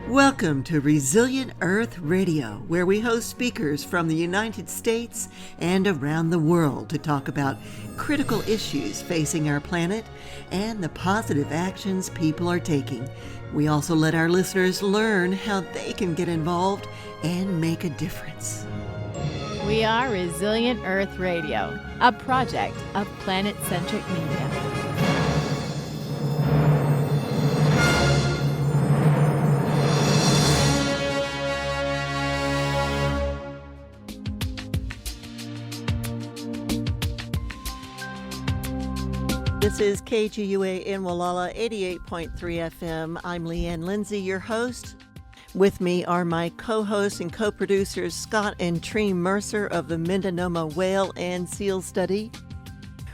Welcome to Resilient Earth Radio, where we host speakers from the United States and around the world to talk about critical issues facing our planet and the positive actions people are taking. We also let our listeners learn how they can get involved and make a difference. We are Resilient Earth Radio, a project of Planet-Centric Media. This is KGUA in Wallala, 88.3 FM. I'm Leanne Lindsay, your host. With me are my co-hosts and co-producers Scott and Tree Mercer of the Mendonoma Whale and Seal Study.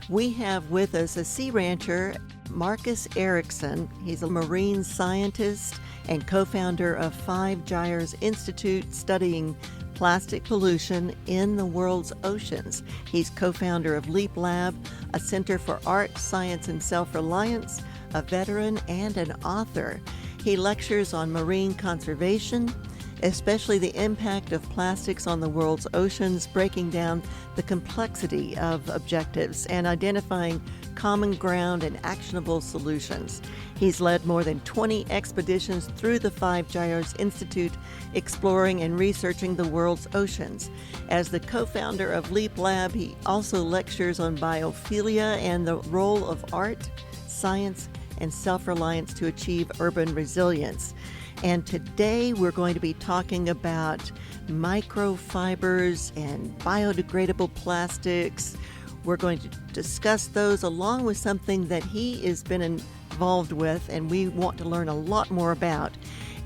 We have with us a sea rancher, Marcus Eriksen. He's a marine scientist and co-founder of Gyres Institute studying plastic pollution in the world's oceans. He's co-founder of Leap Lab, a center for art, science, and self-reliance, a veteran, and an author. He lectures on marine conservation, especially the impact of plastics on the world's oceans, breaking down the complexity of objectives and identifying common ground and actionable solutions. He's led more than 20 expeditions through the Gyres Institute, exploring and researching the world's oceans. As the co-founder of Leap Lab, he also lectures on biophilia and the role of art, science, and self-reliance to achieve urban resilience. And today we're going to be talking about microfibers and biodegradable plastics. We're going to discuss those along with something that he has been involved with and we want to learn a lot more about.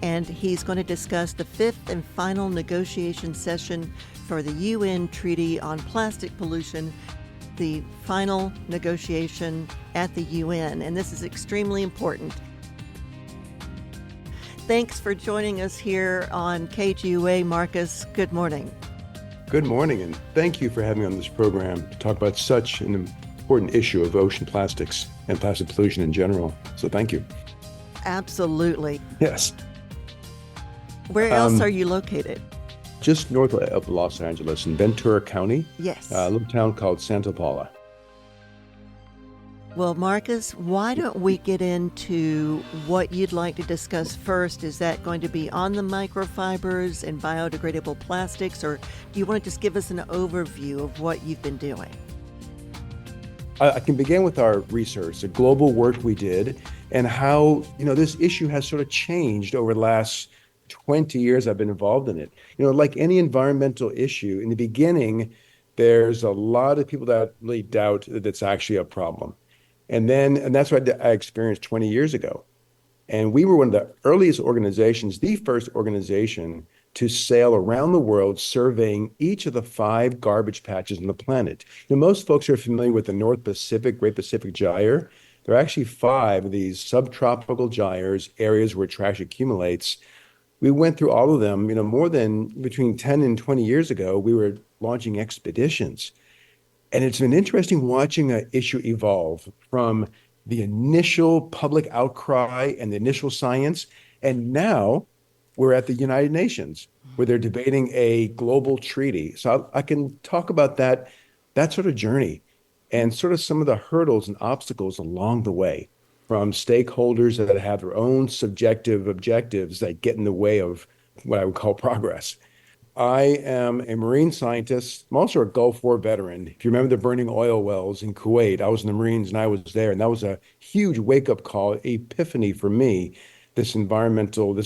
And he's going to discuss the fifth and final negotiation session for the UN Treaty on Plastic Pollution, the final negotiation at the UN. And this is extremely important. Thanks for joining us here on KGUA, Marcus. Good morning. Good morning, and thank you for having me on this program to talk about such an important issue of ocean plastics and plastic pollution in general. So thank you. Absolutely. Yes. Where else are you located? Just north of Los Angeles in Ventura County. Yes. A little town called Santa Paula. Well, Marcus, why don't we get into what you'd like to discuss first? Is that going to be on the microfibers and biodegradable plastics, or do you want to just give us an overview of what you've been doing? I can begin with our research, the global work we did, and how, this issue has sort of changed over the last 20 years I've been involved in it. Like any environmental issue, in the beginning, there's a lot of people that really doubt that it's actually a problem. And that's what I experienced 20 years ago. And we were one of the earliest organizations, the first organization to sail around the world surveying each of the 5 garbage patches on the planet. Most folks are familiar with the North Pacific, Great Pacific Gyre. There are actually 5 of these subtropical gyres, areas where trash accumulates. We went through all of them, more than between 10 and 20 years ago, we were launching expeditions. And it's been interesting watching an issue evolve from the initial public outcry and the initial science. And now we're at the United Nations where they're debating a global treaty. So I can talk about that sort of journey and sort of some of the hurdles and obstacles along the way from stakeholders that have their own subjective objectives that get in the way of what I would call progress. I am a marine scientist. I'm also a Gulf War veteran. If you remember the burning oil wells in Kuwait, I was in the Marines and I was there. And that was a huge wake-up call, epiphany for me, this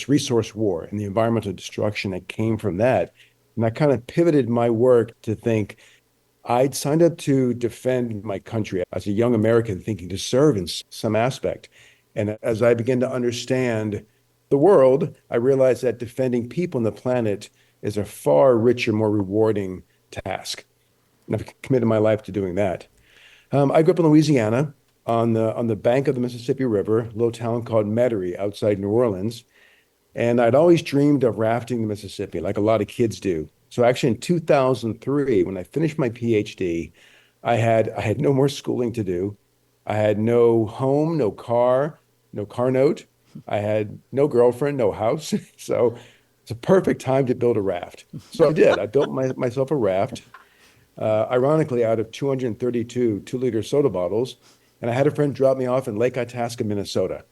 resource war and the environmental destruction that came from that. And I kind of pivoted my work to think I'd signed up to defend my country as a young American thinking to serve in some aspect. And as I began to understand the world, I realized that defending people on the planet is a far richer, more rewarding task. And I've committed my life to doing that. I grew up in Louisiana on the bank of the Mississippi River, a little town called Metairie outside New Orleans. And I'd always dreamed of rafting the Mississippi, like a lot of kids do. So actually in 2003, when I finished my PhD, I had no more schooling to do. I had no home, no car note. I had no girlfriend, no house. So it's a perfect time to build a raft. So I did. I built myself a raft, ironically, out of 232 2-liter soda bottles. And I had a friend drop me off in Lake Itasca, Minnesota.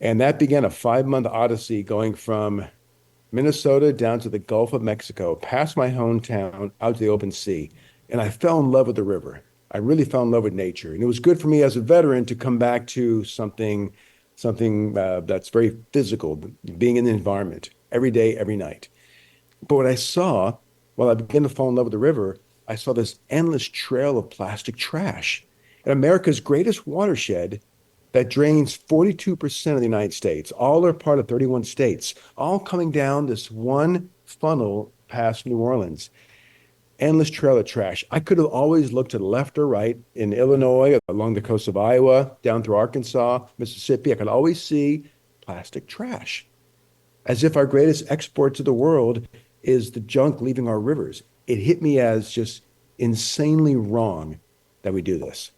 And that began a 5-month odyssey going from Minnesota down to the Gulf of Mexico, past my hometown, out to the open sea. And I fell in love with the river. I really fell in love with nature. And it was good for me as a veteran to come back to something that's very physical, being in the environment every day, every night. But what I saw, while I began to fall in love with the river, I saw this endless trail of plastic trash. And America's greatest watershed that drains 42% of the United States, all are part of 31 states, all coming down this one funnel past New Orleans. Endless trail of trash. I could have always looked to the left or right in Illinois, along the coast of Iowa, down through Arkansas, Mississippi. I could always see plastic trash, as if our greatest export to the world is the junk leaving our rivers. It hit me as just insanely wrong that we do this.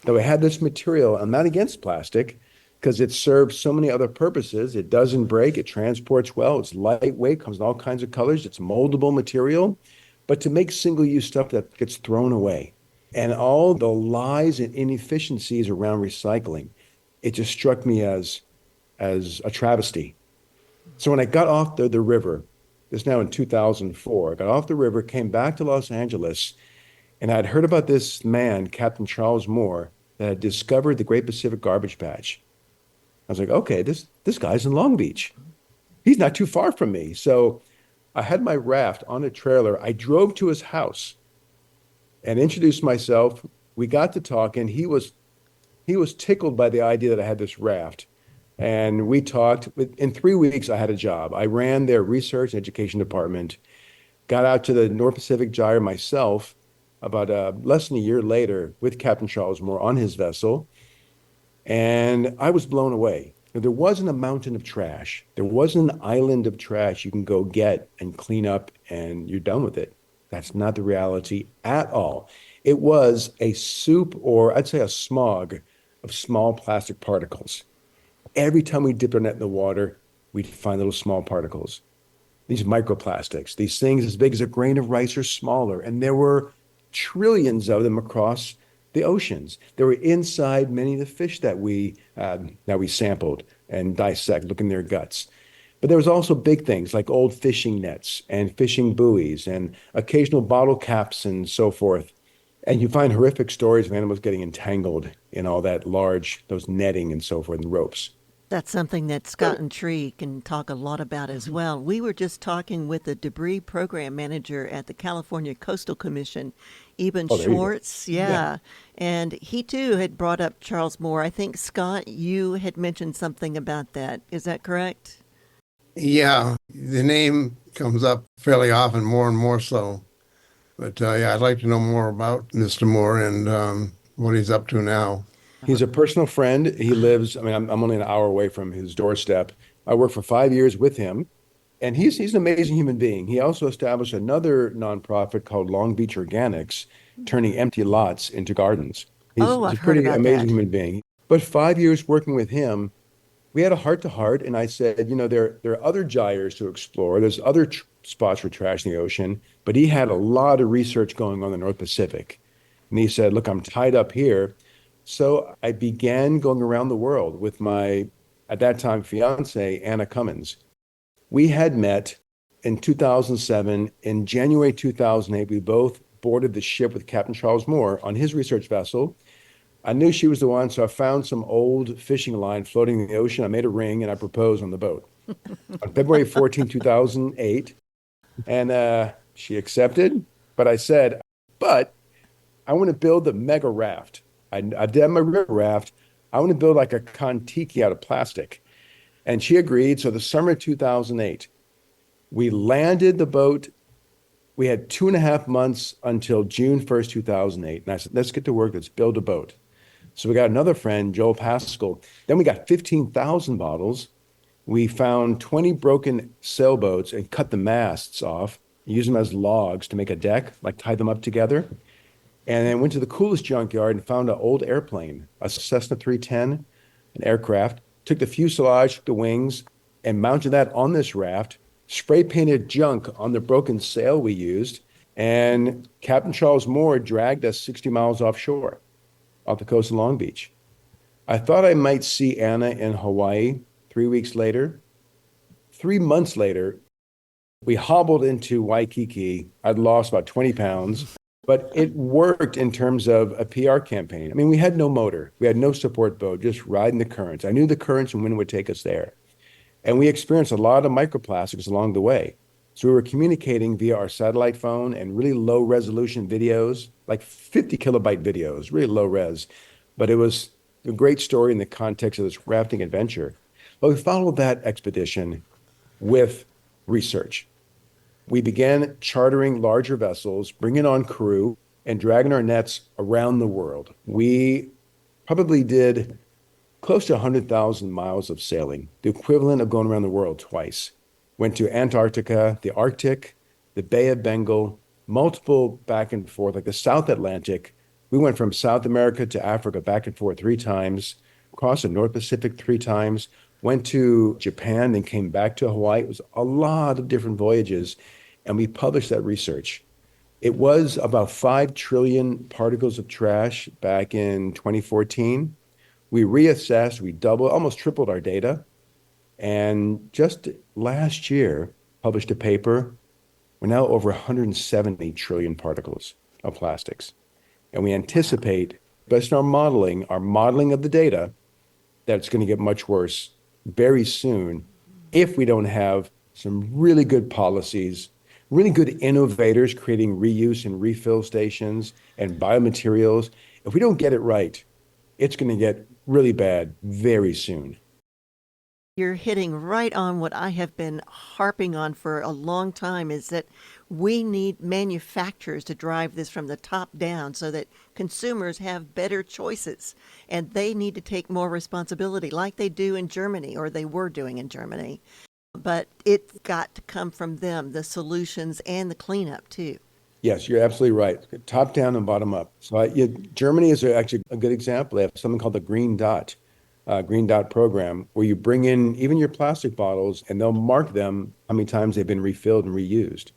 That we have this material. I'm not against plastic because it serves so many other purposes. It doesn't break, it transports well, it's lightweight, comes in all kinds of colors, it's moldable material. But to make single-use stuff that gets thrown away and all the lies and inefficiencies around recycling, it just struck me as a travesty. So when I got off the river, this now in 2004, I got off the river, came back to Los Angeles, and I'd heard about this man, Captain Charles Moore, that had discovered the Great Pacific Garbage Patch. I was like, okay, this guy's in Long Beach. He's not too far from me. So I had my raft on a trailer. I drove to his house and introduced myself. We got to talking. He was tickled by the idea that I had this raft. And we talked. In 3 weeks, I had a job. I ran their research and education department, got out to the North Pacific Gyre myself about less than a year later with Captain Charles Moore on his vessel. And I was blown away. There wasn't a mountain of trash. There wasn't an island of trash you can go get and clean up and you're done with it. That's not the reality at all. It was a soup, or I'd say a smog of small plastic particles. Every time we dipped our net in the water, we'd find little small particles. These microplastics, these things as big as a grain of rice or smaller. And there were trillions of them across the oceans. They were inside many of the fish that we sampled and dissect, look in their guts. But there was also big things like old fishing nets and fishing buoys and occasional bottle caps and so forth. And you find horrific stories of animals getting entangled in all that those netting and so forth, and ropes. That's something that Scott and Tree can talk a lot about as well. We were just talking with the debris program manager at the California Coastal Commission, Eben Oh, there you go. Schwartz. Yeah. And he too had brought up Charles Moore. I think, Scott, you had mentioned something about that. Is that correct? Yeah, the name comes up fairly often, more and more so. But yeah, I'd like to know more about Mr. Moore and what he's up to now. He's a personal friend. He lives, I mean, I'm only an hour away from his doorstep. I worked for 5 years with him, and he's an amazing human being. He also established another nonprofit called Long Beach Organics, turning empty lots into gardens. He's I've a heard pretty about amazing that. human being. But 5 years working with him, we had a heart to heart, and I said, there are other gyres to explore. There's other spots for trash in the ocean, but he had a lot of research going on in the North Pacific. And he said, look, I'm tied up here. So I began going around the world with my, at that time, fiance, Anna Cummings. We had met in 2007. In January 2008, we both boarded the ship with Captain Charles Moore on his research vessel. I knew she was the one, so I found some old fishing line floating in the ocean. I made a ring and I proposed on the boat on February 14, 2008. And she accepted, but I said, but I want to build the mega raft. I did my river raft. I want to build like a Kon-Tiki out of plastic. And she agreed. So the summer of 2008, we landed the boat. We had 2.5 months until June 1st, 2008. And I said, let's get to work. Let's build a boat. So we got another friend, Joel Pascal. Then we got 15,000 bottles. We found 20 broken sailboats and cut the masts off, used them as logs to make a deck, like tie them up together. And then went to the coolest junkyard and found an old airplane, a Cessna 310, an aircraft, took the fuselage, the wings, and mounted that on this raft, spray painted junk on the broken sail we used, and Captain Charles Moore dragged us 60 miles offshore, off the coast of Long Beach. I thought I might see Anna in Hawaii 3 weeks later. 3 months later, we hobbled into Waikiki. I'd lost about 20 pounds, but it worked in terms of a PR campaign. I mean, we had no motor. We had no support boat, just riding the currents. I knew the currents and when it would take us there. And we experienced a lot of microplastics along the way. So we were communicating via our satellite phone and really low resolution videos, like 50 kilobyte videos, really low res. But it was a great story in the context of this rafting adventure. But we followed that expedition with research. We began chartering larger vessels, bringing on crew, and dragging our nets around the world. We probably did close to 100,000 miles of sailing, the equivalent of going around the world twice. Went to Antarctica, the Arctic, the Bay of Bengal, multiple back and forth, like the South Atlantic. We went from South America to Africa back and forth 3 times, crossed the North Pacific 3 times, went to Japan, then came back to Hawaii. It was a lot of different voyages, and we published that research. It was about 5 trillion particles of trash back in 2014. We reassessed, we doubled, almost tripled our data, and just last year published a paper. We're now over 170 trillion particles of plastics. And we anticipate, based on our modeling of the data, that it's going to get much worse very soon if we don't have some really good policies, really good innovators creating reuse and refill stations and biomaterials. If we don't get it right, it's going to get really bad very soon. You're hitting right on what I have been harping on for a long time, is that we need manufacturers to drive this from the top down so that consumers have better choices, and they need to take more responsibility like they do in Germany, or they were doing in Germany. But it's got to come from them, the solutions and the cleanup too. Yes, you're absolutely right. Top down and bottom up. So Germany is actually a good example. They have something called the Green Dot program, where you bring in even your plastic bottles and they'll mark them how many times they've been refilled and reused.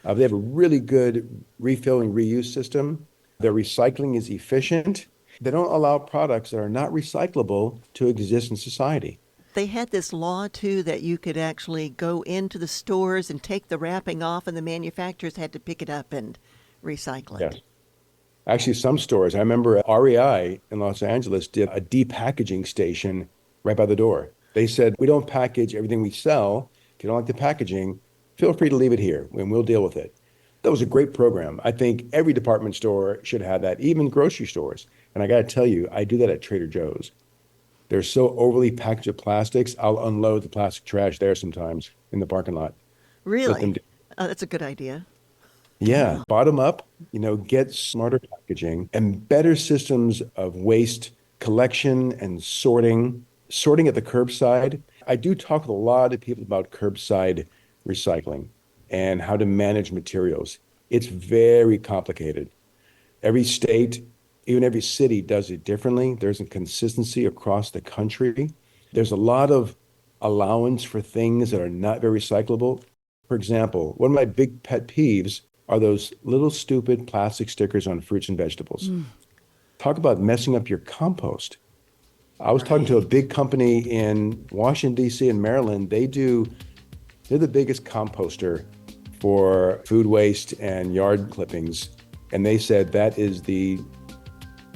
They have a really good refill and reuse system. Their recycling is efficient. They don't allow products that are not recyclable to exist in society. They had this law too that you could actually go into the stores and take the wrapping off, and the manufacturers had to pick it up and recycle it. Yes. Actually, some stores, I remember REI in Los Angeles did a depackaging station right by the door. They said, we don't package everything we sell. If you don't like the packaging, feel free to leave it here and we'll deal with it. That was a great program. I think every department store should have that, even grocery stores. And I got to tell you, I do that at Trader Joe's. They're so overly packaged with plastics, I'll unload the plastic trash there sometimes in the parking lot. Really? That's a good idea. Yeah, bottom up, get smarter packaging and better systems of waste collection and sorting at the curbside. I do talk with a lot of people about curbside recycling and how to manage materials. It's very complicated. Every state, even every city does it differently. There's a consistency across the country. There's a lot of allowance for things that are not very recyclable. For example, one of my big pet peeves are those little stupid plastic stickers on fruits and vegetables. Talk about messing up your compost. I was talking to a big company in Washington, D.C. and Maryland. They're the biggest composter for food waste and yard clippings. And they said that is the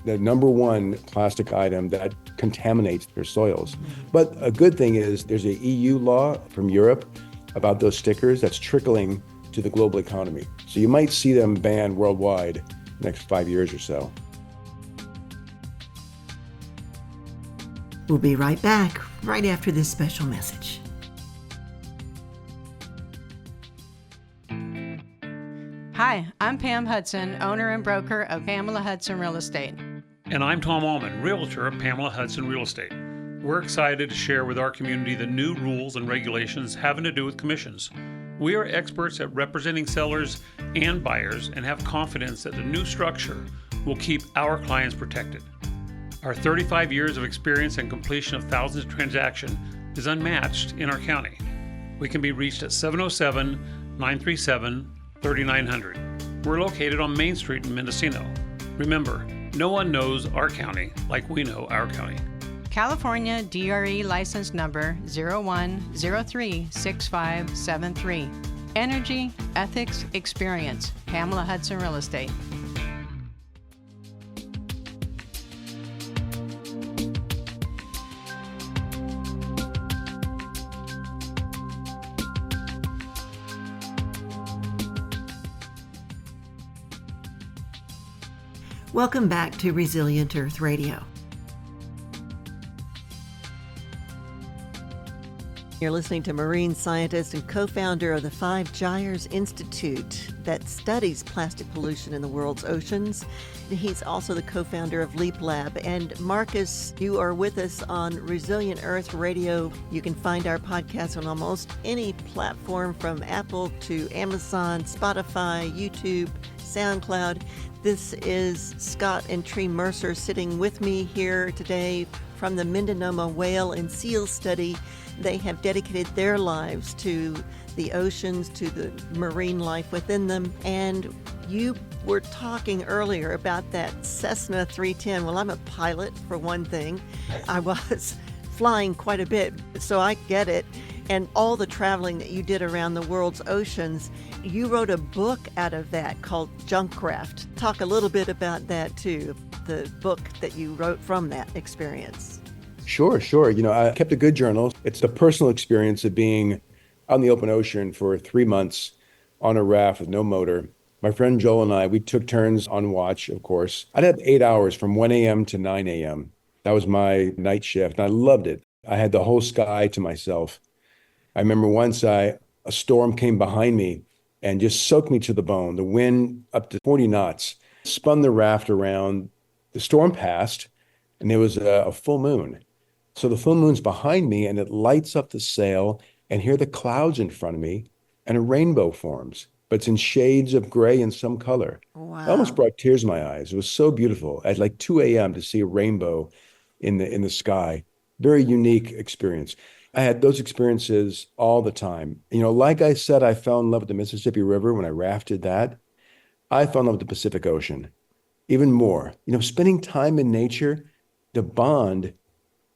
number one plastic item that contaminates their soils. But a good thing is there's a EU law from Europe about those stickers that's trickling to the global economy. So you might see them banned worldwide in the next 5 years or so. We'll be right back, right after this special message. Hi, I'm Pam Hudson, owner and broker of Pamela Hudson Real Estate. And I'm Tom Allman, realtor of Pamela Hudson Real Estate. We're excited to share with our community the new rules and regulations having to do with commissions. We are experts at representing sellers and buyers and have confidence that the new structure will keep our clients protected. Our 35 years of experience and completion of thousands of transactions is unmatched in our county. We can be reached at 707-937-3900. We're located on Main Street in Mendocino. Remember, no one knows our county like we know our county. California DRE license number 01036573. Energy, Ethics, Experience. Pamela Hudson Real Estate. Welcome back to Resilient Earth Radio. You're listening to marine scientist and co-founder of the Gyres Institute that studies plastic pollution in the world's oceans. He's also the co-founder of Leap Lab. And Marcus, you are with us on Resilient Earth Radio. You can find our podcast on almost any platform from Apple to Amazon, Spotify, YouTube, SoundCloud. This is Scott and Tree Mercer sitting with me here today from the Mendocino Whale and Seal Study. They have dedicated their lives to the oceans, to the marine life within them. And you were talking earlier about that Cessna 310. Well, I'm a pilot, for one thing. I was flying quite a bit, so I get it. And all the traveling that you did around the world's oceans, you wrote a book out of that called Junkcraft. Talk a little bit about that too, the book that you wrote from that experience. Sure. I kept a good journal. It's the personal experience of being out in the open ocean for 3 months on a raft with no motor. My friend Joel and I, we took turns on watch, of course. I'd have 8 hours from 1 a.m. to 9 a.m. That was my night shift, and I loved it. I had the whole sky to myself. I remember once a storm came behind me and just soaked me to the bone. The wind up to 40 knots, spun the raft around. The storm passed, and there was a full moon. So the full moon's behind me, and it lights up the sail, and here are the clouds in front of me, and a rainbow forms, but it's in shades of gray and some color. Wow. It almost brought tears to my eyes. It was so beautiful. At like 2 a.m. to see a rainbow in the sky. Very unique experience. I had those experiences all the time. Like I said, I fell in love with the Mississippi River when I rafted that. I fell in love with the Pacific Ocean even more. Spending time in nature, the bond,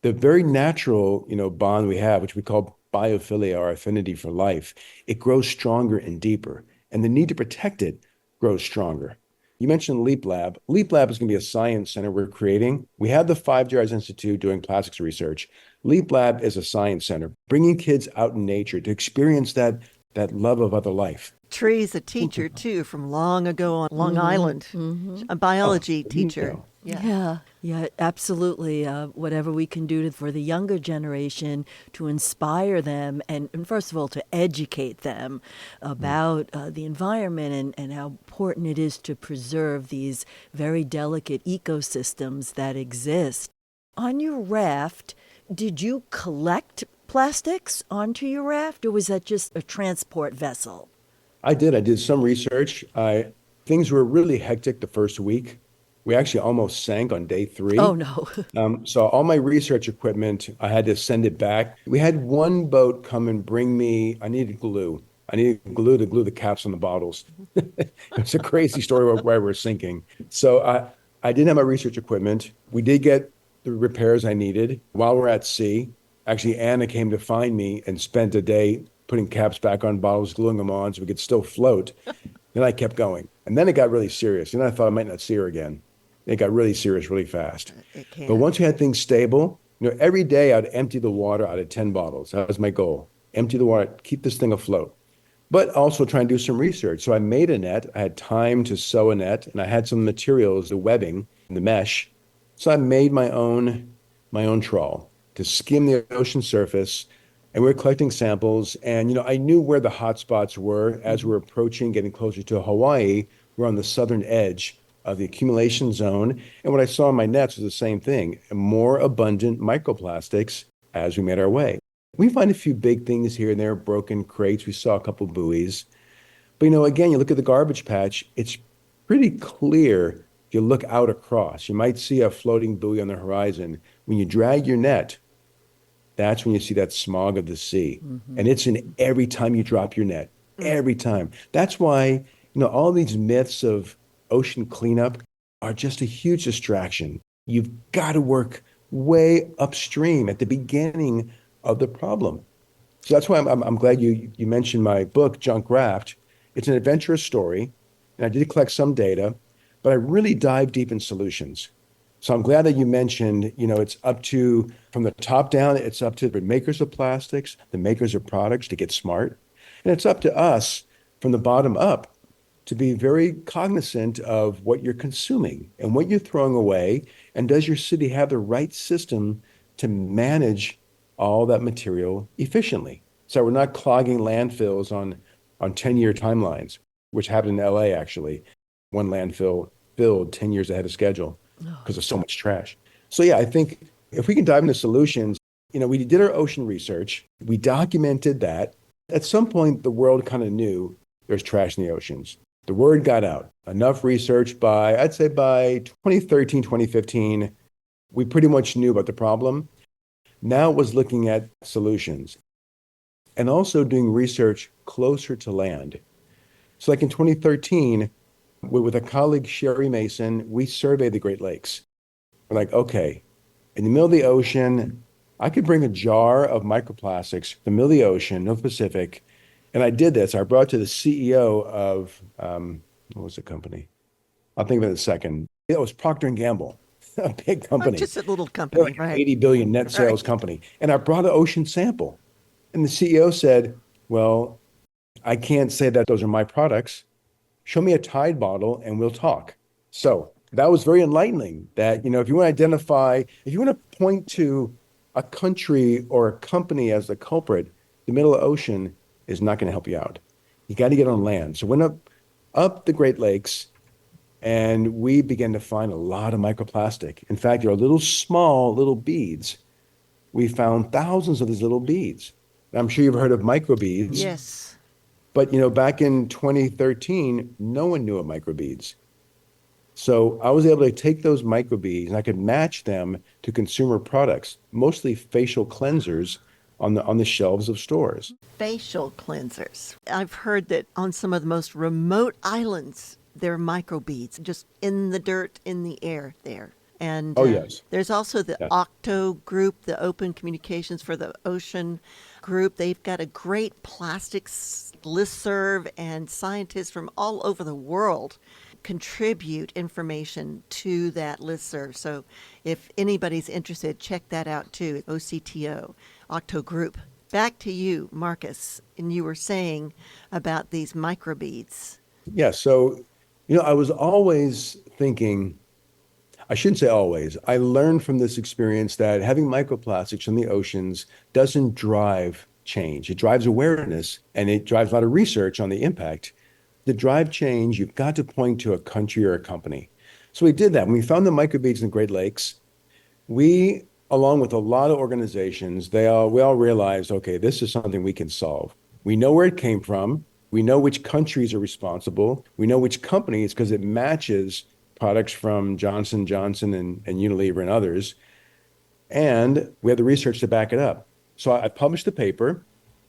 the very natural, bond we have, which we call biophilia, or affinity for life, it grows stronger and deeper. And the need to protect it grows stronger. You mentioned Leap Lab. Leap Lab is going to be a science center we're creating. We have the Gyres Institute doing plastics research. Leap Lab is a science center, bringing kids out in nature to experience that love of other life. Tree's a teacher, too, from long ago on Long Island, a biology teacher. Yeah, absolutely. Whatever we can do for the younger generation to inspire them and first of all, to educate them about the environment and how important it is to preserve these very delicate ecosystems that exist. On your raft, did you collect plastics onto your raft, or was that just a transport vessel? I did some research. Things were really hectic the first week. We actually almost sank on day 3. Oh, no. So all my research equipment, I had to send it back. We had one boat come and bring me, I needed glue. I needed glue to glue the caps on the bottles. It's a crazy story why we're sinking. So I didn't have my research equipment. We did get the repairs I needed while we're at sea. Actually, Anna came to find me and spent a day putting caps back on bottles, gluing them on so we could still float. Then I kept going. And then it got really serious. And I thought I might not see her again. It got really serious really fast. But once we had things stable, every day I'd empty the water out of 10 bottles. That was my goal. Empty the water, keep this thing afloat. But also try and do some research. So I made a net. I had time to sew a net, and I had some materials, the webbing, the mesh. So I made my own trawl to skim the ocean surface. And we were collecting samples. And, I knew where the hot spots were as we were approaching, getting closer to Hawaii. We're on the southern edge of the accumulation zone. And what I saw in my nets was the same thing, more abundant microplastics as we made our way. We find a few big things here and there, broken crates. We saw a couple buoys. But, again, you look at the garbage patch, it's pretty clear if you look out across, you might see a floating buoy on the horizon. When you drag your net, that's when you see that smog of the sea. And it's in every time you drop your net, every time. That's why, all these myths of ocean cleanup are just a huge distraction. You've got to work way upstream at the beginning of the problem. So that's why I'm glad you mentioned my book, Junk Raft. It's an adventurous story, and I did collect some data, but I really dive deep in solutions. So I'm glad that you mentioned, it's up to, from the top down, it's up to the makers of plastics, the makers of products to get smart. And it's up to us from the bottom up to be very cognizant of what you're consuming and what you're throwing away. And does your city have the right system to manage all that material efficiently? So we're not clogging landfills on 10-year timelines, which happened in LA actually. One landfill filled 10 years ahead of schedule because of so much trash. So yeah, I think if we can dive into solutions, we did our ocean research, we documented that. At some point, the world kind of knew there's trash in the oceans. The word got out. Enough research I'd say by 2013, 2015, we pretty much knew about the problem. Now it was looking at solutions and also doing research closer to land. So like in 2013, with a colleague, Sherry Mason, we surveyed the Great Lakes. We're like, okay, in the middle of the ocean, I could bring a jar of microplastics, the middle of the ocean, North Pacific. And I did this. I brought to the CEO of, what was the company? I'll think of it in a second. It was Procter & Gamble, a big company. Just a little They're company, like an right? 80 billion net sales company. And I brought an ocean sample. And the CEO said, well, I can't say that those are my products. Show me a Tide bottle and we'll talk. So that was very enlightening that, if you want to identify, if you want to point to a country or a company as the culprit, the middle of the ocean is not going to help you out. You got to get on land. So we went up the Great Lakes and we began to find a lot of microplastic. In fact, there are small little beads. We found thousands of these little beads. I'm sure you've heard of microbeads. Yes. But, back in 2013, no one knew of microbeads. So I was able to take those microbeads and I could match them to consumer products, mostly facial cleansers on the shelves of stores. Facial cleansers. I've heard that on some of the most remote islands, there are microbeads just in the dirt, in the air there. And Yes. there's also the Yes. Octo group, the Open Communications for the Ocean group. They've got a great plastics listserv, and scientists from all over the world contribute information to that listserv. So if anybody's interested, check that out too, OCTO, Octo group. Back to you, Marcus, and you were saying about these microbeads. Yeah. So, I was always thinking, I shouldn't say always. I learned from this experience that having microplastics in the oceans doesn't drive change. It drives awareness and it drives a lot of research on the impact. To drive change, you've got to point to a country or a company. So we did that. When we found the microbeads in the Great Lakes, we, along with a lot of organizations, we all realized, okay, this is something we can solve. We know where it came from. We know which countries are responsible. We know which companies because it matches products from Johnson & Johnson and Unilever and others. And we have the research to back it up. So I published the paper,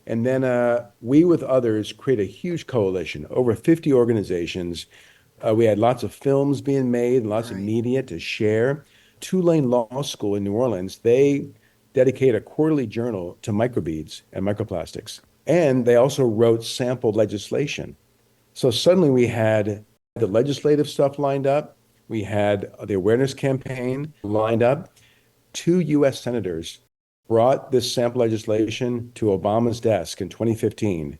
and then we with others create a huge coalition, over 50 organizations. We had lots of films being made, lots of media to share. Tulane Law School in New Orleans, they dedicate a quarterly journal to microbeads and microplastics. And they also wrote sample legislation. So suddenly we had the legislative stuff lined up. We had the awareness campaign lined up. 2 U.S. senators brought this sample legislation to Obama's desk in 2015,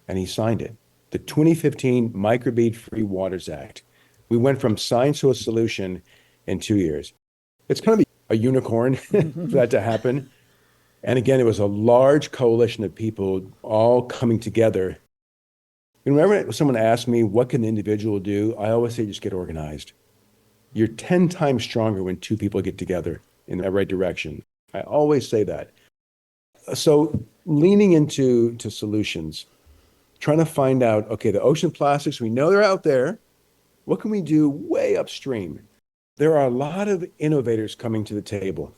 and he signed it. The 2015 Microbead Free Waters Act. We went from science to a solution in 2 years. It's kind of a unicorn for that to happen. And again, it was a large coalition of people all coming together. And whenever someone asks me, what can the individual do? I always say, just get organized. You're 10 times stronger when 2 people get together in the right direction. I always say that. So leaning into solutions, trying to find out, okay, the ocean plastics, we know they're out there. What can we do way upstream? There are a lot of innovators coming to the table.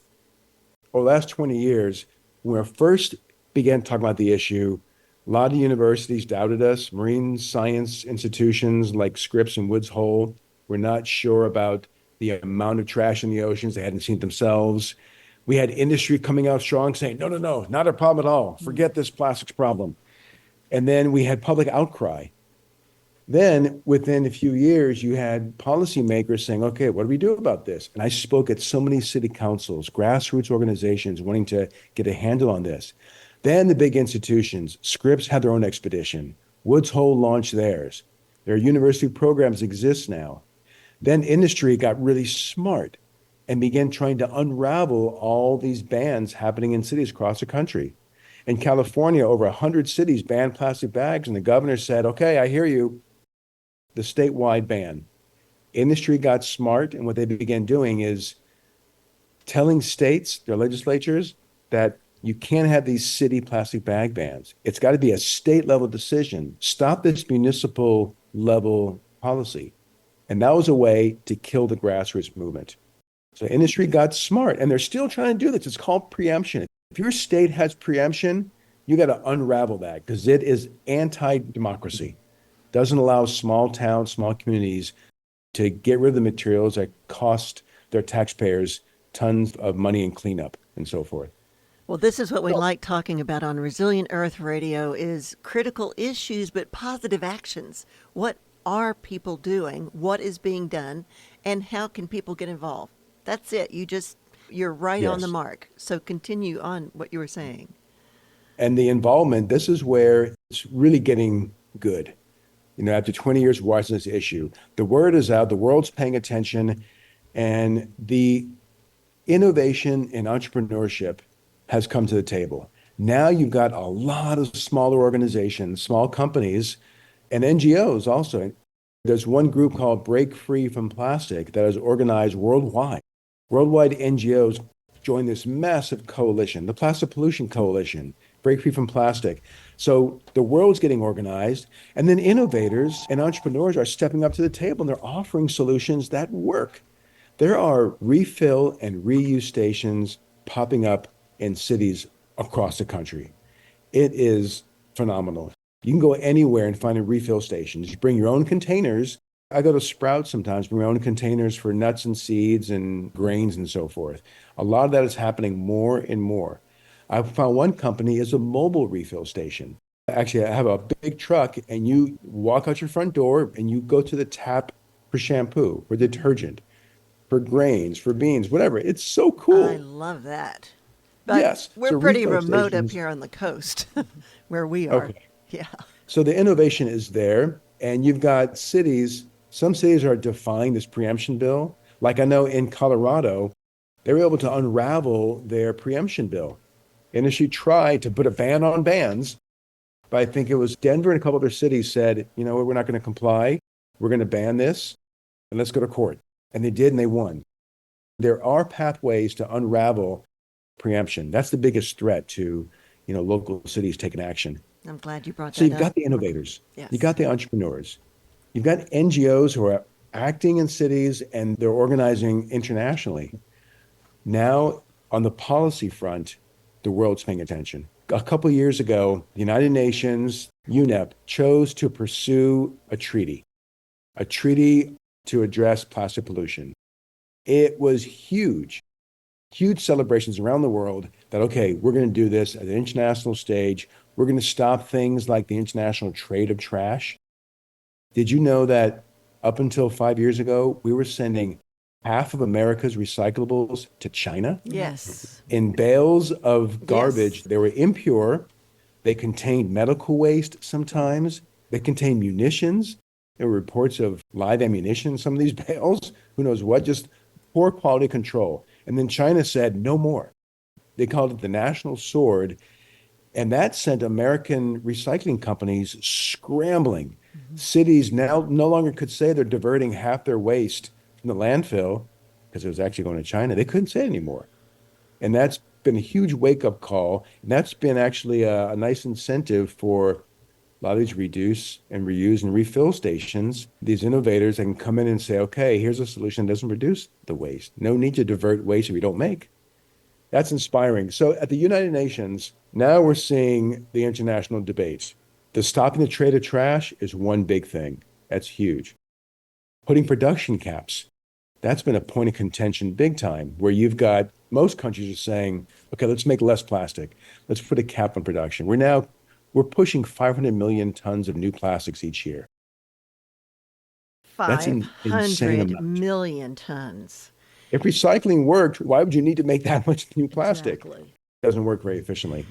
Over the last 20 years, when we first began talking about the issue, a lot of universities doubted us. Marine science institutions like Scripps and Woods Hole were not sure about the amount of trash in the oceans. They hadn't seen it themselves. We had industry coming out strong saying, no, no, no, not a problem at all. Forget this plastics problem. And then we had public outcry. Then within a few years, you had policymakers saying, okay, what do we do about this? And I spoke at so many city councils, grassroots organizations wanting to get a handle on this. Then the big institutions, Scripps had their own expedition. Woods Hole launched theirs. Their university programs exist now. Then industry got really smart and began trying to unravel all these bans happening in cities across the country. In California, over 100 cities banned plastic bags, and the governor said, okay, I hear you. The statewide ban. Industry got smart, and what they began doing is telling states, their legislatures, that you can't have these city plastic bag bans. It's got to be a state level decision. Stop this municipal level policy. And that was a way to kill the grassroots movement. So industry got smart, and they're still trying to do this. It's called preemption. If your state has preemption, you got to unravel that because it is anti-democracy. Doesn't allow small towns, small communities to get rid of the materials that cost their taxpayers tons of money in cleanup and so forth. Well, this is what we like talking about on Resilient Earth Radio is critical issues, but positive actions. What are people doing? What is being done? And how can people get involved? That's it. You're right on the mark. So continue on what you were saying. And the involvement, this is where it's really getting good. After 20 years of watching this issue, the word is out, the world's paying attention, and the innovation in entrepreneurship has come to the table. Now you've got a lot of smaller organizations, small companies, and NGOs also. There's one group called Break Free from Plastic that is organized worldwide. Worldwide NGOs join this massive coalition, the Plastic Pollution Coalition, Break Free from Plastic. So the world's getting organized, and then innovators and entrepreneurs are stepping up to the table, and they're offering solutions that work. There are refill and reuse stations popping up in cities across the country. It is phenomenal. You can go anywhere and find a refill station. Just bring your own containers. I go to Sprouts sometimes, bring my own containers for nuts and seeds and grains and so forth. A lot of that is happening more and more. I found one company is a mobile refill station. Actually, I have a big truck, and you walk out your front door and you go to the tap for shampoo, for detergent, for grains, for beans, whatever. It's so cool. I love that. But yes. we're pretty remote up here on the coast where we are. Okay. Yeah. So the innovation is there, and you've got cities. Some cities are defying this preemption bill. Like I know in Colorado, they were able to unravel their preemption bill. Industry tried to put a ban on bans, but I think it was Denver and a couple other cities said, we're not going to comply. We're going to ban this, and let's go to court. And they did, and they won. There are pathways to unravel preemption. That's the biggest threat to, local cities taking action. I'm glad you brought that up. So you've got the innovators. Yes. You've got the entrepreneurs. You've got NGOs who are acting in cities, and they're organizing internationally. Now, on the policy front, the world's paying attention. A couple of years ago, the United Nations, UNEP, chose to pursue a treaty to address plastic pollution. It was huge celebrations around the world that, okay, we're going to do this at an international stage. We're going to stop things like the international trade of trash. Did you know that up until 5 years ago, we were sending half of America's recyclables to China? Yes. In bales of garbage. Yes. They were impure. They contained medical waste sometimes. They contained munitions. There were reports of live ammunition in some of these bales. Who knows what? Just poor quality control. And then China said, no more. They called it the national sword. And that sent American recycling companies scrambling. Mm-hmm. Cities now no longer could say they're diverting half their waste from the landfill because it was actually going to China. They couldn't say it anymore. And that's been a huge wake-up call. And that's been actually a nice incentive for a lot of these reduce and reuse and refill stations, these innovators that can come in and say, okay, here's a solution that doesn't reduce the waste. No need to divert waste if we don't make. That's inspiring. So at the United Nations, now we're seeing the international debates. The stopping the trade of trash is one big thing. That's huge. Putting production caps. That's been a point of contention big time, where you've got most countries are saying, okay, let's make less plastic. Let's put a cap on production. We're pushing 500 million tons of new plastics each year. That's an insane 500 amount. million tons. If recycling worked, why would you need to make that much new plastic? Exactly. It doesn't work very efficiently.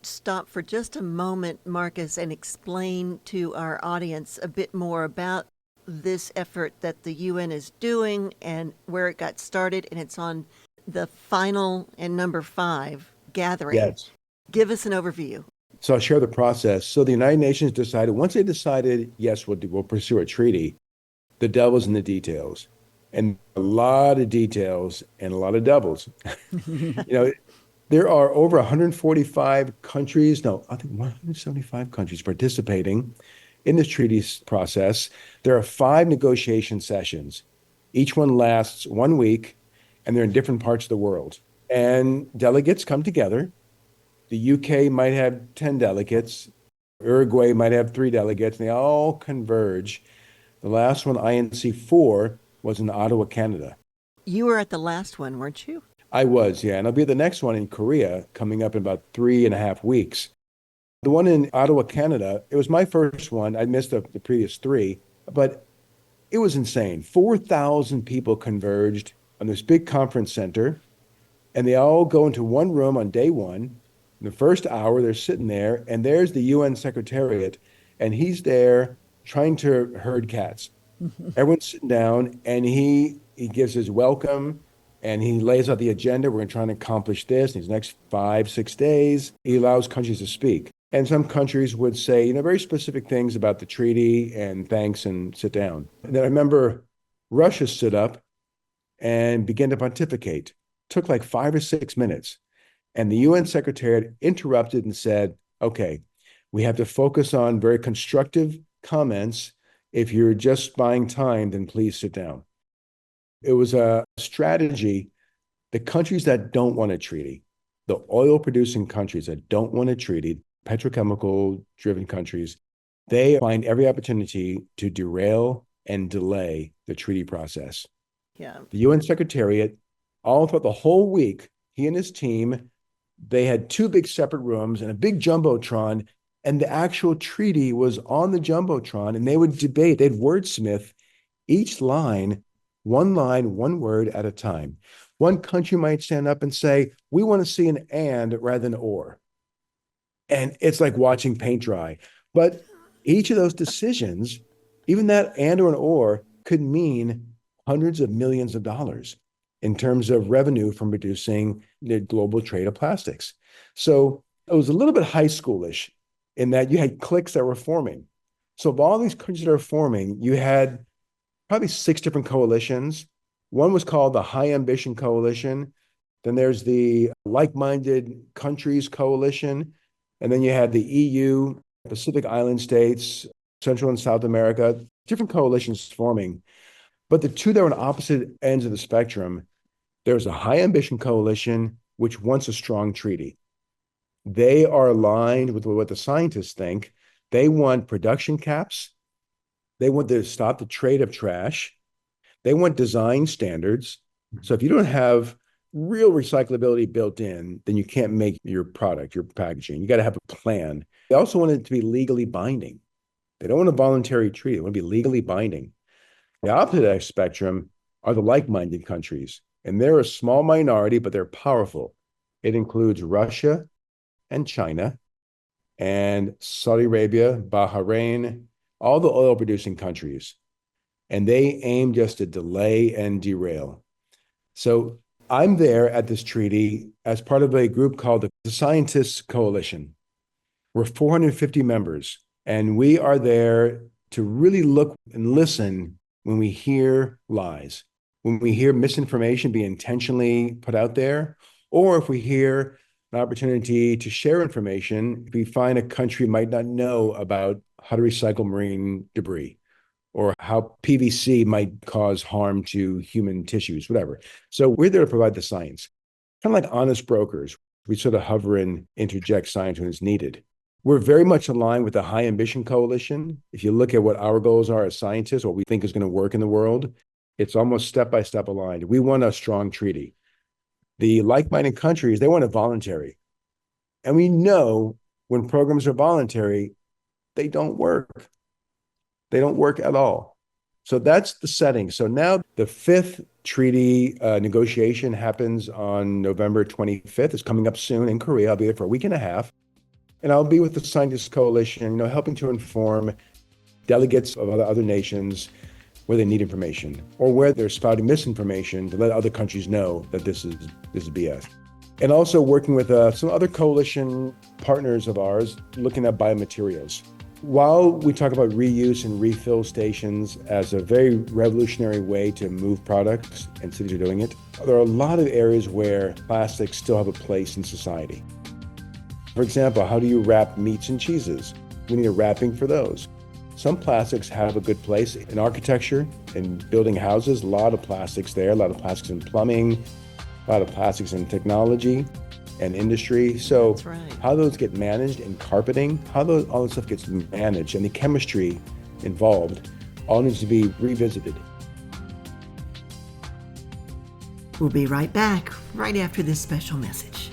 Stop for just a moment, Marcus, and explain to our audience a bit more about this effort that the UN is doing and where it got started. And it's on the final and number 5 gathering. Yes. Give us an overview. So I'll share the process. So the United Nations decided, once they decided, yes, we'll pursue a treaty, the devil's in the details. And a lot of details and a lot of devils. There are over 145 countries, no, I think 175 countries participating in this treaty process. There are 5 negotiation sessions. Each one lasts 1 week, and they're in different parts of the world. And delegates come together. The UK might have 10 delegates. Uruguay might have 3 delegates, and they all converge. The last one, INC 4, was in Ottawa, Canada. You were at the last one, weren't you? I was, yeah. And I'll be at the next one in Korea coming up in about 3.5 weeks. The one in Ottawa, Canada, it was my first one. I missed the previous 3, but it was insane. 4,000 people converged on this big conference center, and they all go into one room on day 1. In the first hour, they're sitting there, and there's the UN Secretariat, and he's there trying to herd cats. Everyone's sitting down, and he gives his welcome, and he lays out the agenda. We're trying to accomplish this in these next 5-6 days. He allows countries to speak. And some countries would say, very specific things about the treaty and thanks and sit down. And then I remember Russia stood up and began to pontificate. Took like 5 or 6 minutes. And the UN Secretariat interrupted and said, okay, we have to focus on very constructive comments. If you're just buying time, then please sit down. It was a strategy. The countries that don't want a treaty, the oil-producing countries that don't want a treaty, petrochemical-driven countries, they find every opportunity to derail and delay the treaty process. Yeah. The UN Secretariat, all throughout the whole week, he and his team, they had 2 big separate rooms and a big jumbotron, and the actual treaty was on the jumbotron, and they would debate, they'd wordsmith each line, one word at a time. One country might stand up and say, we want to see an and rather than or. And it's like watching paint dry. But each of those decisions, even that and or an or, could mean hundreds of millions of dollars in terms of revenue from reducing the global trade of plastics. So it was a little bit high schoolish in that you had cliques that were forming. So of all these countries that are forming, you had probably 6 different coalitions. One was called the High Ambition Coalition. Then there's the Like-Minded Countries Coalition. And then you had the EU, Pacific Island states, Central and South America, different coalitions forming. But the 2 that were on opposite ends of the spectrum, there's a High Ambition Coalition, which wants a strong treaty. They are aligned with what the scientists think. They want production caps. They want to stop the trade of trash. They want design standards. So if you don't have real recyclability built in, then you can't make your product, your packaging. You got to have a plan. They also want it to be legally binding. They don't want a voluntary treaty. They want to be legally binding. The opposite of that spectrum are the like-minded countries. And they're a small minority, but they're powerful. It includes Russia and China and Saudi Arabia, Bahrain, all the oil-producing countries. And they aim just to delay and derail. So I'm there at this treaty as part of a group called the Scientists Coalition. We're 450 members, and we are there to really look and listen when we hear lies, when we hear misinformation being intentionally put out there, or if we hear an opportunity to share information. If we find a country might not know about how to recycle marine debris or how PVC might cause harm to human tissues, whatever. So we're there to provide the science. Kind of like honest brokers. We sort of hover and interject science when it's needed. We're very much aligned with the High Ambition Coalition. If you look at what our goals are as scientists, what we think is going to work in the world, it's almost step-by-step aligned. We want a strong treaty. The like-minded countries, they want it voluntary. And we know when programs are voluntary, they don't work. They don't work at all. So that's the setting. So now the fifth treaty negotiation happens on November 25th. It's coming up soon in Korea. I'll be there for a week and a half. And I'll be with the Scientists Coalition, helping to inform delegates of other nations where they need information or where they're spouting misinformation to let other countries know that this is BS. And also working with some other coalition partners of ours looking at biomaterials. While we talk about reuse and refill stations as a very revolutionary way to move products, and cities are doing it, there are a lot of areas where plastics still have a place in society. For example, how do you wrap meats and cheeses? We need a wrapping for those. Some plastics have a good place in architecture, in building houses, a lot of plastics there, a lot of plastics in plumbing, a lot of plastics in technology and industry. So That's right. How those get managed in carpeting, how all this stuff gets managed and the chemistry involved all needs to be revisited. We'll be right back, right after this special message.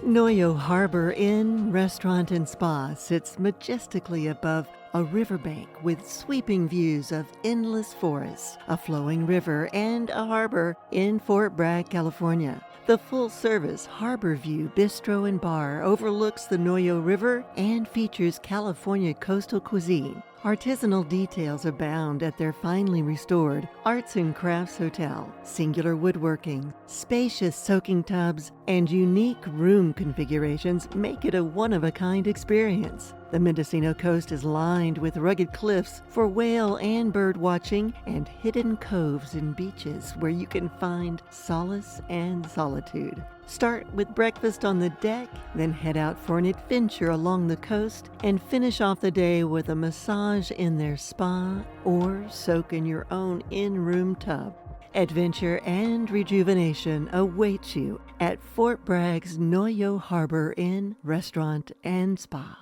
Noyo Harbor Inn, Restaurant and Spa sits majestically above a riverbank with sweeping views of endless forests, a flowing river, and a harbor in Fort Bragg, California. The full-service Harbor View Bistro and Bar overlooks the Noyo River and features California coastal cuisine. Artisanal details abound at their finely restored Arts and Crafts Hotel. Singular woodworking, spacious soaking tubs, and unique room configurations make it a one-of-a-kind experience. The Mendocino coast is lined with rugged cliffs for whale and bird watching and hidden coves and beaches where you can find solace and solitude. Start with breakfast on the deck, then head out for an adventure along the coast and finish off the day with a massage in their spa or soak in your own in-room tub. Adventure and rejuvenation awaits you at Fort Bragg's Noyo Harbor Inn, Restaurant and Spa.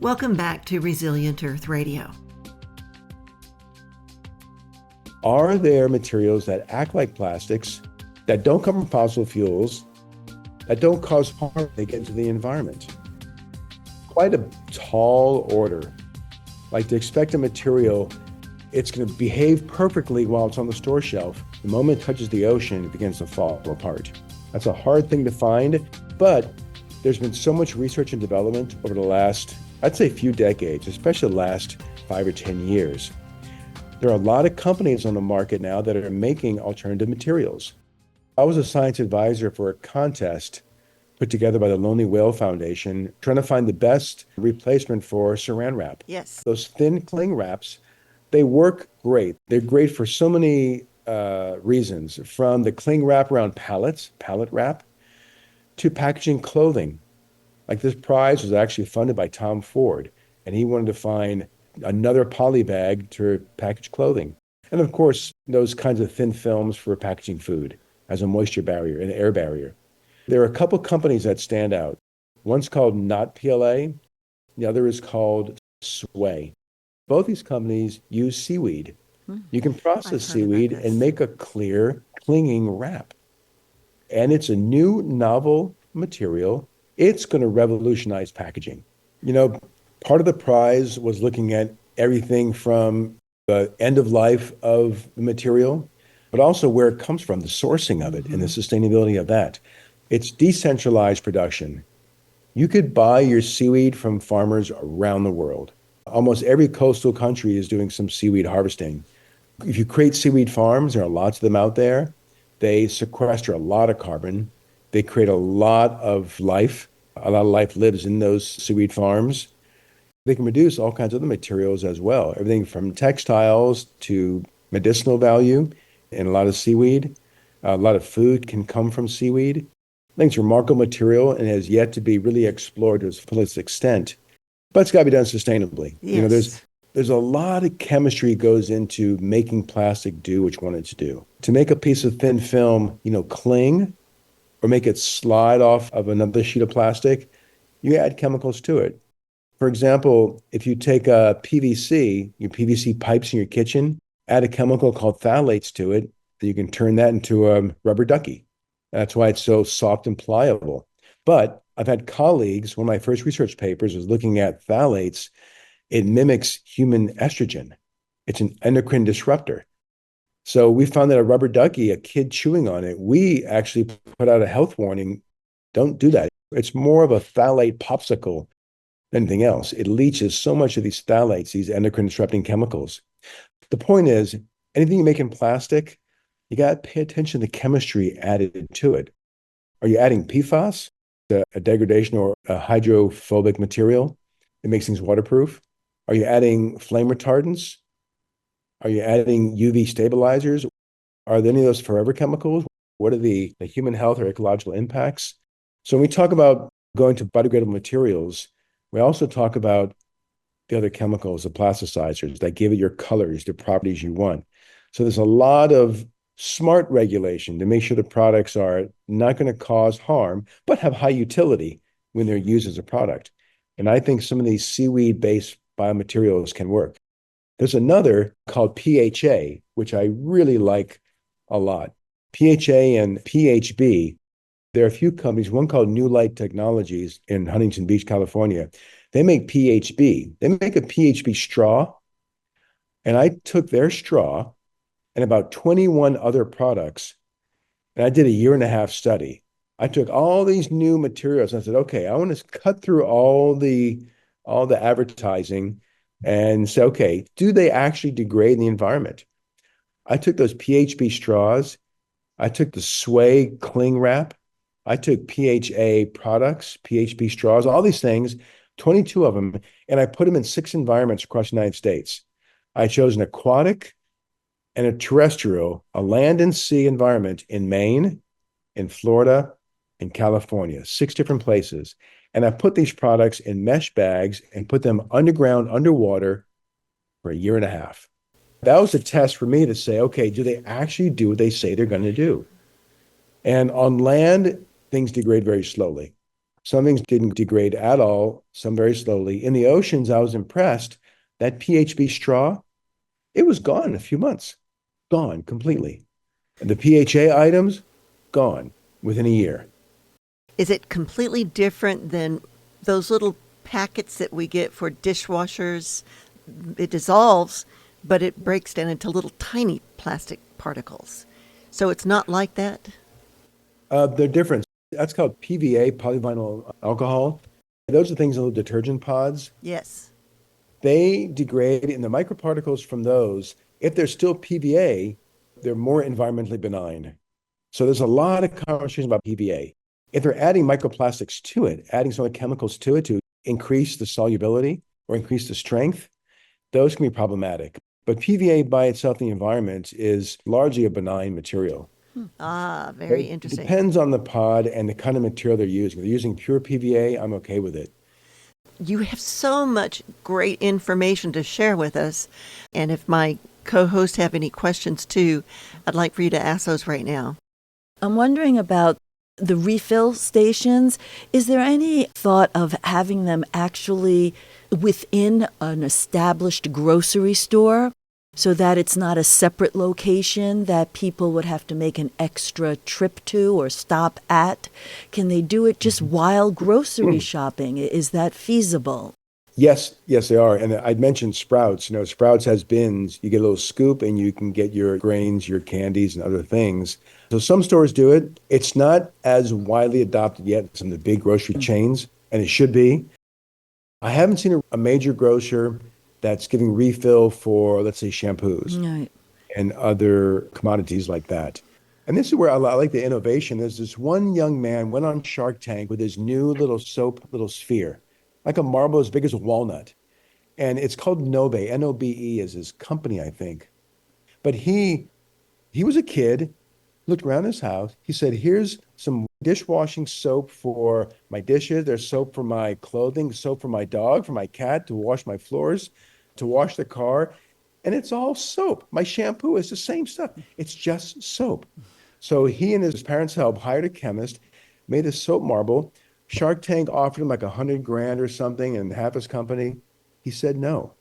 Welcome back to Resilient Earth Radio. Are there materials that act like plastics, that don't come from fossil fuels, that don't cause harm when they get into the environment? Quite a tall order. Like to expect a material, it's going to behave perfectly while it's on the store shelf. The moment it touches the ocean, it begins to fall apart. That's a hard thing to find, but there's been so much research and development over the last, I'd say, few decades, especially the last 5 or 10 years. There are a lot of companies on the market now that are making alternative materials. I was a science advisor for a contest put together by the Lonely Whale Foundation, trying to find the best replacement for saran wrap. Yes. Those thin cling wraps, they work great. They're great for so many reasons, from the cling wrap around pallets, pallet wrap, to packaging clothing. Like this prize was actually funded by Tom Ford, and he wanted to find another poly bag to package clothing. And of course, those kinds of thin films for packaging food as a moisture barrier, an air barrier. There are a couple companies that stand out. One's called Not PLA, the other is called Sway. Both these companies use seaweed. You can process seaweed and make a clear, clinging wrap. And it's a new, novel material. It's going to revolutionize packaging. Part of the prize was looking at everything from the end of life of the material, but also where it comes from, the sourcing of it and the sustainability of that. It's decentralized production. You could buy your seaweed from farmers around the world. Almost every coastal country is doing some seaweed harvesting. If you create seaweed farms, there are lots of them out there. They sequester a lot of carbon. They create a lot of life. A lot of life lives in those seaweed farms. They can produce all kinds of other materials as well, everything from textiles to medicinal value and a lot of seaweed. A lot of food can come from seaweed. I think it's a remarkable material and has yet to be really explored to its fullest extent, but it's got to be done sustainably. Yes. There's a lot of chemistry goes into making plastic do what you want it to do. To make a piece of thin film, cling or make it slide off of another sheet of plastic, you add chemicals to it. For example, if you take a PVC, your PVC pipes in your kitchen, add a chemical called phthalates to it, you can turn that into a rubber ducky. That's why it's so soft and pliable. But I've had colleagues, one of my first research papers was looking at phthalates. It mimics human estrogen. It's an endocrine disruptor. So we found that a rubber ducky, a kid chewing on it, we actually put out a health warning. Don't do that. It's more of a phthalate popsicle than anything else. It leaches so much of these phthalates, these endocrine disrupting chemicals. The point is, anything you make in plastic, you got to pay attention to the chemistry added to it. Are you adding PFAS, a degradation or a hydrophobic material that makes things waterproof? Are you adding flame retardants? Are you adding UV stabilizers? Are there any of those forever chemicals? What are the human health or ecological impacts? So when we talk about going to biodegradable materials, we also talk about the other chemicals, the plasticizers that give it your colors, the properties you want. So there's a lot of smart regulation to make sure the products are not going to cause harm, but have high utility when they're used as a product. And I think some of these seaweed-based biomaterials can work. There's another called PHA, which I really like a lot. PHA and PHB, there are a few companies, one called New Light Technologies in Huntington Beach, California. They make PHB. They make a PHB straw. And I took their straw and about 21 other products, and I did a 1.5 year study. I took all these new materials and I said, okay, I want to cut through all the advertising and say, okay, do they actually degrade in the environment? I took those PHB straws. I took the Sway cling wrap. I took PHA products, PHB straws, all these things, 22 of them, and I put them in 6 environments across the United States. I chose an aquatic and a terrestrial, a land and sea environment in Maine, in Florida, in California, 6 different places. And I put these products in mesh bags and put them underground, underwater for a 1.5 years. That was a test for me to say, okay, do they actually do what they say they're going to do? And on land, things degrade very slowly. Some things didn't degrade at all, some very slowly. In the oceans, I was impressed. That PHB straw, it was gone in a few months, gone completely. And the PHA items, gone within a year. Is it completely different than those little packets that we get for dishwashers? It dissolves, but it breaks down into little tiny plastic particles. So it's not like that? They're different. That's called PVA, polyvinyl alcohol. Those are things in little detergent pods. Yes. They degrade, and the microparticles from those, if they're still PVA, they're more environmentally benign. So there's a lot of conversation about PVA. If they're adding microplastics to it, adding some of the chemicals to it to increase the solubility or increase the strength, those can be problematic. But PVA by itself in the environment is largely a benign material. Ah, very It interesting. depends on the pod and the kind of material they're using. If they're using pure PVA, I'm okay with it. You have so much great information to share with us. And if my co-hosts have any questions too, I'd like for you to ask those right now. I'm wondering about the refill stations. Is there any thought of having them actually within an established grocery store so that it's not a separate location that people would have to make an extra trip to or stop at? Can they do it just while grocery shopping? Is that feasible? Yes, they are. And I'd mentioned Sprouts. Sprouts has bins. You get a little scoop and you can get your grains, your candies, and other things. So some stores do it. It's not as widely adopted yet as some of the big grocery chains, and it should be. I haven't seen a major grocer that's giving refill for, let's say, shampoos Right. and other commodities like that. And this is where I like the innovation. There's this one young man went on Shark Tank with his new little soap, little sphere, like a marble as big as a walnut. And it's called Nobe, N-O-B-E is his company, I think. But he was a kid, looked around his house. He said, here's some dishwashing soap for my dishes. There's soap for my clothing, soap for my dog, for my cat, to wash my floors, to wash the car. And it's all soap. My shampoo is the same stuff. It's just soap. So he and his parents' help hired a chemist, made a soap marble. Shark Tank offered him like 100 grand or something and half his company. He said no.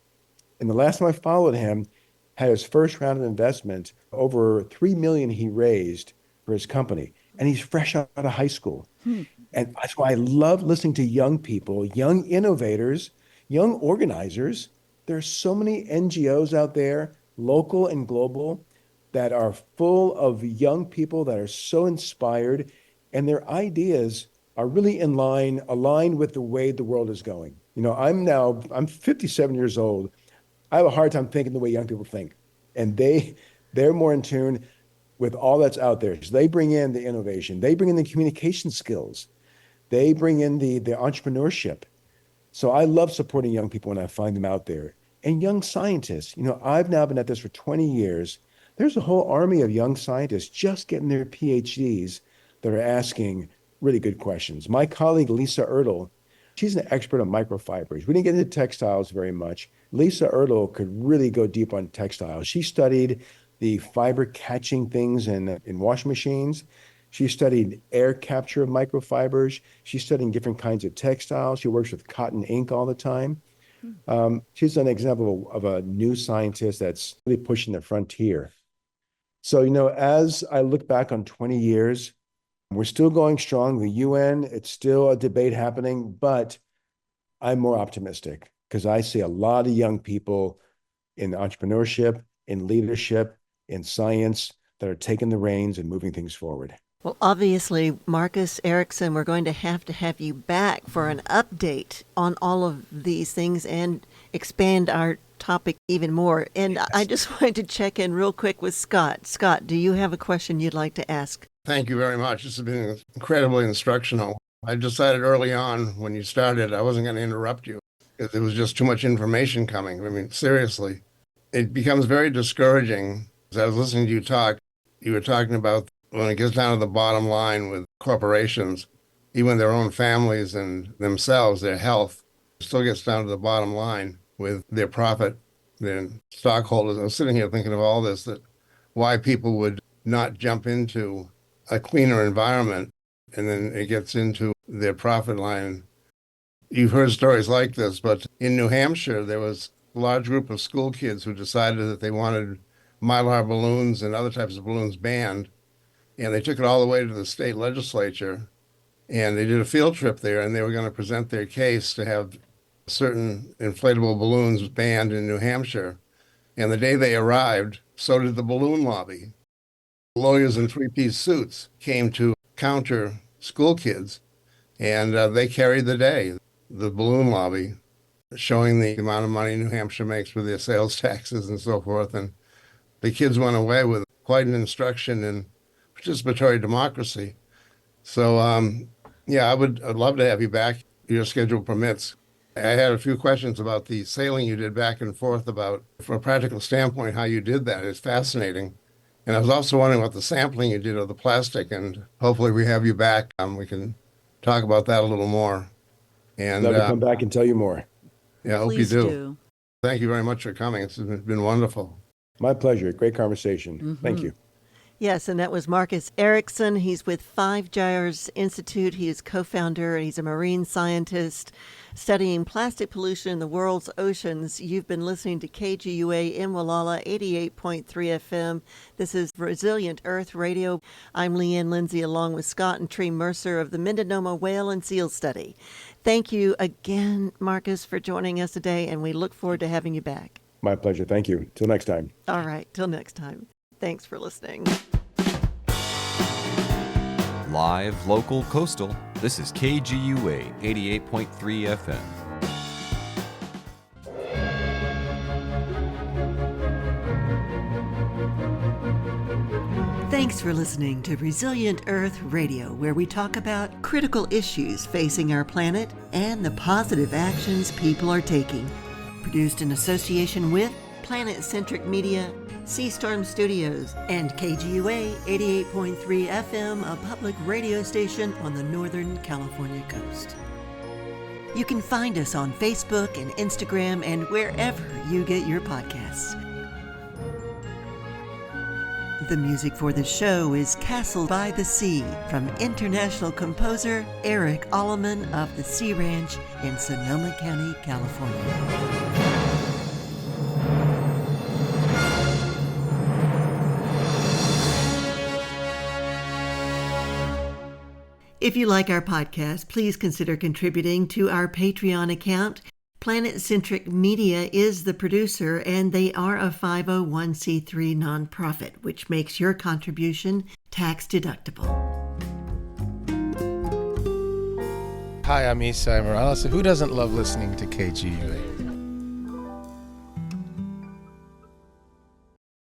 And the last time I followed him, had his first round of investment, over 3 million he raised for his company. And he's fresh out of high school. And that's why I love listening to young people, young innovators, young organizers. There are so many NGOs out there, local and global, that are full of young people that are so inspired, and their ideas are really aligned with the way the world is going. You know, I'm 57 years old. I have a hard time thinking the way young people think, and they're more in tune with all that's out there. So they bring in the innovation, they bring in the communication skills, they bring in the entrepreneurship. So I love supporting young people when I find them out there. And young scientists, you know, I've now been at this for 20 years. There's a whole army of young scientists just getting their PhDs that are asking really good questions. My colleague, Lisa Ertl, she's an expert on microfibers. We didn't get into textiles very much. Lisa Ertl could really go deep on textiles. She studied the fiber catching things in washing machines. She studied air capture of microfibers. She's studying different kinds of textiles. She works with cotton ink all the time. She's an example of a new scientist that's really pushing the frontier. So, you know, as I look back on 20 years, we're still going strong. The UN, it's still a debate happening, but I'm more optimistic because I see a lot of young people in entrepreneurship, in leadership, in science that are taking the reins and moving things forward. Well, obviously, Marcus Eriksen, we're going to have you back for an update on all of these things and expand our topic even more. And I just wanted to check in real quick with Scott. Scott, do you have a question you'd like to ask? Thank you very much. This has been incredibly instructional. I decided early on when you started, I wasn't going to interrupt you because there was just too much information coming. I mean, seriously, it becomes very discouraging. As I was listening to you talk, you were talking about when it gets down to the bottom line with corporations, even their own families and themselves, their health, still gets down to the bottom line with their profit, their stockholders. I was sitting here thinking of all this, that why people would not jump into a cleaner environment, and then it gets into their profit line. You've heard stories like this, but in New Hampshire, there was a large group of school kids who decided that they wanted Mylar balloons and other types of balloons banned. And they took it all the way to the state legislature, and they did a field trip there, and they were going to present their case to have certain inflatable balloons banned in New Hampshire. And the day they arrived, so did the balloon lobby. Lawyers in three-piece suits came to counter school kids, and they carried the day, the balloon lobby, showing the amount of money New Hampshire makes with their sales taxes and so forth. And the kids went away with quite an instruction in participatory democracy. So, I'd love to have you back. Your schedule permits. I had a few questions about the sailing you did back and forth about, from a practical standpoint, how you did that. It's fascinating. And I was also wondering about the sampling you did of the plastic, and hopefully we have you back. We can talk about that a little more. And Love to come back and tell you more. Yeah, I hope you Please do. Thank you very much for coming. It's been wonderful. My pleasure. Great conversation. Thank you. Yes, and that was Marcus Eriksen. He's with Gyres Institute. He is co-founder, and he's a marine scientist studying plastic pollution in the world's oceans. You've been listening to KGUA in Wallala, 88.3 FM. This is Resilient Earth Radio. I'm Leanne Lindsay, along with Scott and Tree Mercer of the Mendonoma Whale and Seal Study. Thank you again, Marcus, for joining us today, and we look forward to having you back. My pleasure. Thank you. Till next time. All right, till next time. Thanks for listening. Live, local, coastal. This is KGUA 88.3 FM. Thanks for listening to Resilient Earth Radio, where we talk about critical issues facing our planet and the positive actions people are taking. Produced in association with Planet Centric Media, Seastorm Studios, and KGUA 88.3 FM, a public radio station on the Northern California coast. You can find us on Facebook and Instagram and wherever you get your podcasts. The music for the show is Castle by the Sea from international composer Eric Alleman of the Sea Ranch in Sonoma County, California. If you like our podcast, please consider contributing to our Patreon account. Planet Centric Media is the producer, and they are a 501c3 nonprofit, which makes your contribution tax deductible. Hi, I'm Isai Morales. Who doesn't love listening to KGUA?